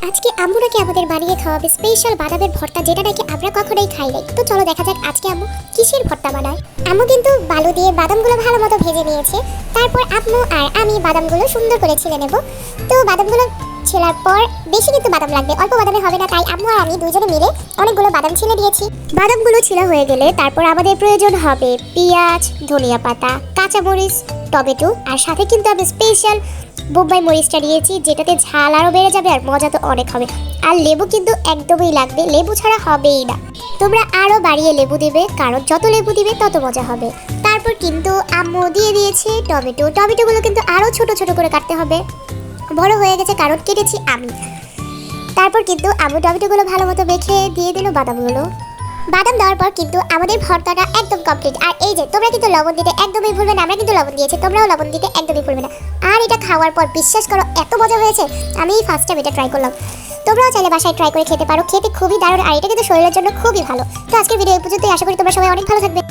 আজকে আম্মু নাকি আমাদের বানিয়ে খাওয়াবে স্পেশাল বাদামের ভর্তা, যেটা নাকি আমরা কখনোই খাই নাই। তো চলো দেখা যাক আজকে আম্মু কিসের ভর্তা বানায়। আম্মু কিন্তু বালু দিয়ে বাদামগুলো ভালো মতো ভেজে নিয়েছে। তারপর আম্মু আর আমি বাদামগুলো সুন্দর করে ছিলে নেব। তো বাদামগুলো ছেলার পর বেশি কিন্তু বাদাম লাগবে, অল্প বাদামে হবে না, তাই আম্মু আর আমি দুজনে মিলে অনেকগুলো বাদাম ছিলে দিয়েছি। বাদামগুলো ছিলা হয়ে গেলে তারপর আমাদের প্রয়োজন হবে পেঁয়াজ, ধনিয়া পাতা, কাঁচামরিচ, টমেটো, আর সাথে কিন্তু আমি স্পেশাল বোম্বাই মরিচটা নিয়েছি, যেটাতে ঝাল আরও বেড়ে যাবে আর মজা তো অনেক হবে। আর লেবু কিন্তু একদমই লাগবে, লেবু ছাড়া হবেই না। তোমরা আরও বাড়িয়ে লেবু দিবে, কারণ যত লেবু দিবে তত মজা হবে। তারপর কিন্তু আম্মু দিয়ে দিয়েছে টমেটোগুলো কিন্তু আরও ছোট ছোট করে কাটতে হবে, বড় হয়ে গেছে কারণ কেটেছি আমি। তারপর কিন্তু আম্মু টমেটোগুলো ভালো মতো মেখে দিয়ে দিল বাদামগুলো। বাদাম দেওয়ার পর কিন্তু আমাদের ভর্তাটা একদম কমপ্লিট। আর এই যে তোমরা কিন্তু লবণ দিতে একদমই ভুলবে না, আমরা কিন্তু লবণ দিয়েছি, তোমরাও লবণ দিতে একদমই ভুলবে না। আর এটা খাওয়ার পর বিশ্বাস করো এত মজা হয়েছে, আমি ফার্স্ট টাইম এটা ট্রাই করলাম। তোমরাও চাইলে বাসায় ট্রাই করে খেতে পারো, খেতে খুবই দারুণ, আর এটা কিন্তু শরীরের জন্য খুবই ভালো। তো আজকের ভিডিও এই পর্যন্তই, আশা করি তোমরা সবাই অনেক ভালো থাকবে।